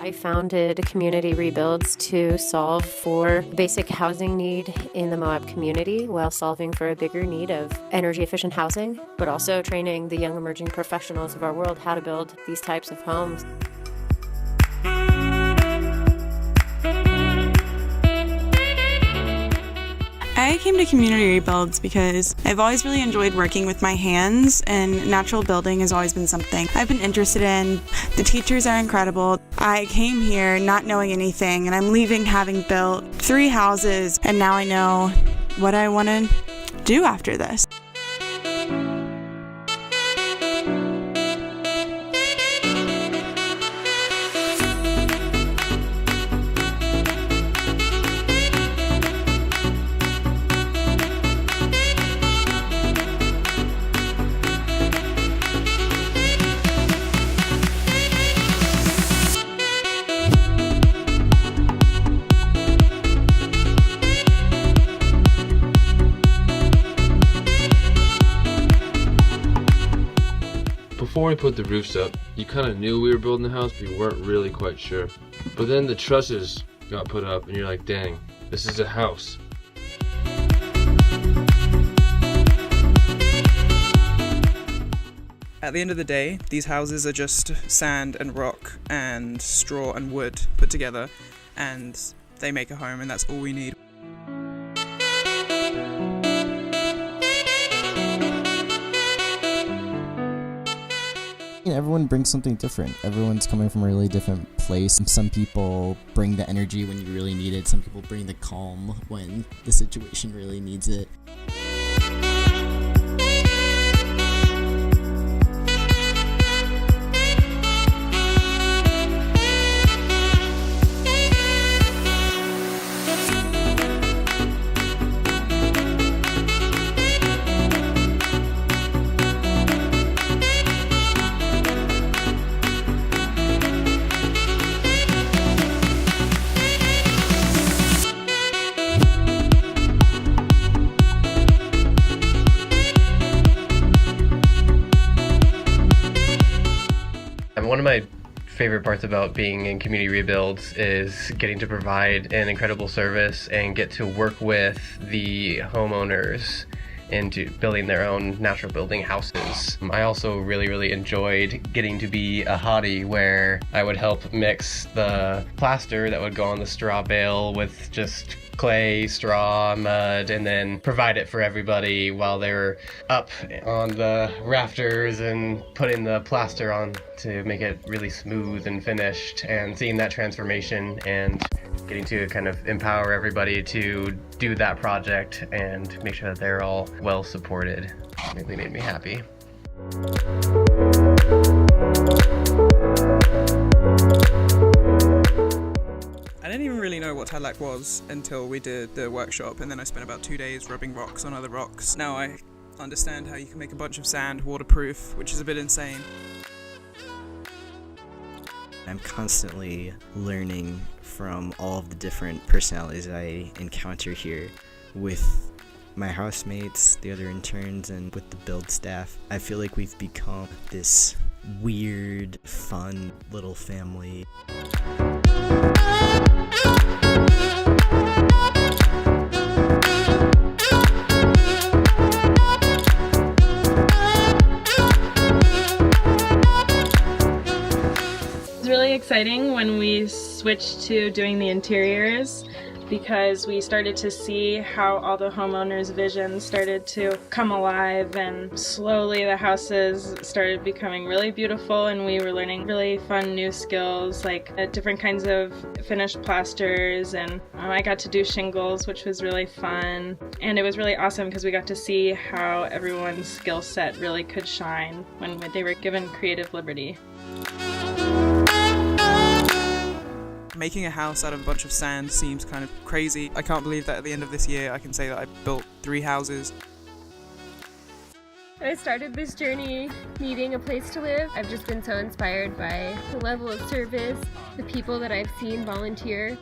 I founded Community Rebuilds to solve for basic housing need in the Moab community while solving for a bigger need of energy efficient housing, but also training the young emerging professionals of our world how to build these types of homes. I came to Community Rebuilds because I've always really enjoyed working with my hands, and natural building has always been something I've been interested in. The teachers are incredible. I came here not knowing anything, and I'm leaving having built 3 houses, and now I know what I want to do after this. Before we put the roofs up, you kind of knew we were building the house, but you weren't really quite sure. But then the trusses got put up and you're like, dang, this is a house. At the end of the day, these houses are just sand and rock and straw and wood put together, and they make a home, and that's all we need. Everyone brings something different. Everyone's coming from a really different place. Some people bring the energy when you really need it. Some people bring the calm when the situation really needs it. One of my favorite parts about being in Community Rebuilds is getting to provide an incredible service and get to work with the homeowners into building their own natural building houses. I also really enjoyed getting to be a hottie where I would help mix the plaster that would go on the straw bale with just clay, straw, mud, and then provide it for everybody while they were up on the rafters and putting the plaster on to make it really smooth and finished, and seeing that transformation and getting to kind of empower everybody to do that project and make sure that they're all well supported really made me happy. I didn't even really know what Tadlac was until we did the workshop, and then I spent about 2 days rubbing rocks on other rocks. Now I understand how you can make a bunch of sand waterproof, which is a bit insane. I'm constantly learning from all of the different personalities I encounter here with my housemates, the other interns, and with the build staff. I feel like we've become this weird, fun little family. Really exciting when we switched to doing the interiors, because we started to see how all the homeowners' visions started to come alive, and slowly the houses started becoming really beautiful, and we were learning really fun new skills like different kinds of finished plasters, and I got to do shingles, which was really fun, and it was really awesome because we got to see how everyone's skill set really could shine when they were given creative liberty. Making a house out of a bunch of sand seems kind of crazy. I can't believe that at the end of this year I can say that I built 3 houses. I started this journey needing a place to live. I've just been so inspired by the level of service, the people that I've seen volunteer.